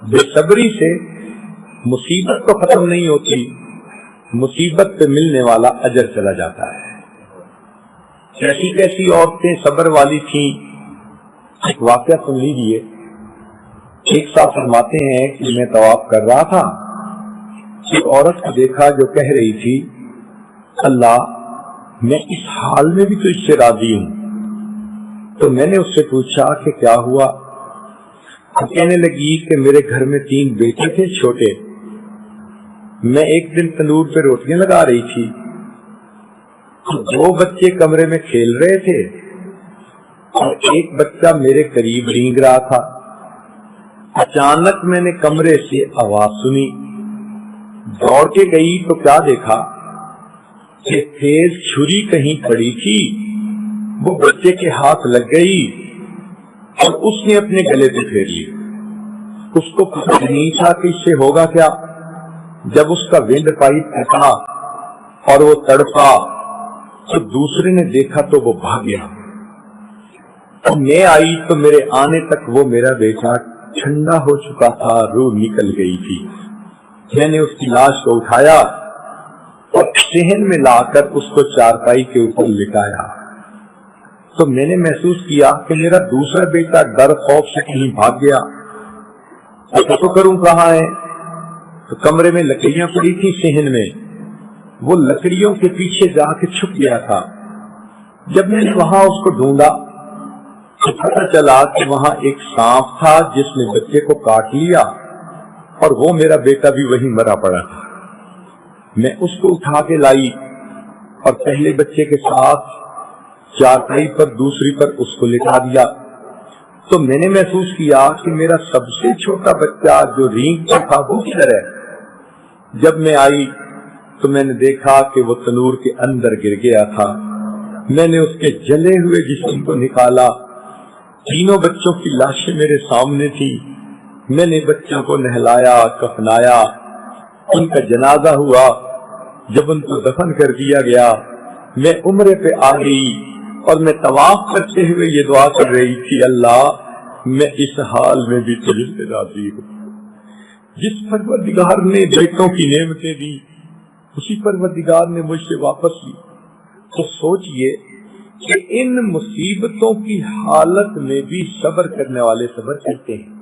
बेसब्री से मुसीबत तो खत्म नहीं होती, मुसीबत पे मिलने वाला अजर चला जाता है। कैसी कैसी औरतें सब्र वाली थीं, एक वाकया सुन लीजिए। एक साहब फरमाते हैं कि मैं तवाफ कर रहा था, एक औरत को देखा जो कह रही थी, अल्लाह मैं इस हाल में भी तो इससे राजी हूं। तो मैंने उससे पूछा कि क्या हुआ? तो कहने लगी कि मेरे घर में 3 बेटे थे छोटे। मैं एक दिन तंदूर पे रोटियां लगा रही थी, 2 बच्चे कमरे में खेल रहे थे और एक बच्चा मेरे करीब रेंग रहा था। अचानक मैंने कमरे से आवाज सुनी, दौड़ के गई तो क्या देखा कि तेज छुरी कहीं पड़ी थी, वो बच्चे के हाथ लग गई और उसने अपने गले पे फेर ली। उसको पता नहीं था कि इससे होगा क्या। जब उसका विंड पाइप फटा और वो तड़पा तो दूसरे ने देखा तो वो भाग गया। तो मैं आई तो मेरे आने तक वो मेरा बेटा ठंडा हो चुका था, रूह निकल गई थी। मैंने उसकी लाश को उठाया और सहन में लाकर उसको चारपाई के ऊपर लिटाया। तो मैंने महसूस किया कि मेरा दूसरा बेटा डर खौफ से कहीं भाग गया। तो करूं कहाँ है? तो कमरे में लकड़ियां पड़ी थी सहन में, वो लकड़ियों के पीछे जाके छुप गया था। जब मैंने वहां उसको ढूंढा तो पता चला कि वहां एक सांप था जिसने बच्चे को काट लिया और वो मेरा बेटा भी वहीं मरा पड़ा था। मैं उसको उठा के लाई और पहले बच्चे के साथ चारपाई पर दूसरी पर उसको लिटा दिया। तो मैंने महसूस किया कि मेरा सबसे छोटा बच्चा जो रेंगता था वो किधर है। जब मैं आई तो मैंने देखा कि वो तनूर के अंदर गिर गया था। मैंने उसके जले हुए जिस्म को निकाला। 3 बच्चों की लाशें मेरे सामने थी। मैंने बच्चों को नहलाया, कफनाया, उनका जनाजा हुआ। जब उनको दफन कर दिया गया, मैं उम्रे पे आ गई और मैं तवाफ करते हुए ये दुआ कर रही थी, अल्लाह मैं इस हाल में भी तुझसे राजी हूँ। जिस परवरदिगार ने बेटों की नेमतें दी, उसी परवरदिगार ने मुझसे वापस ली। तो सोचिए कि इन मुसीबतों की हालत में भी सब्र करने वाले सब्र करते हैं।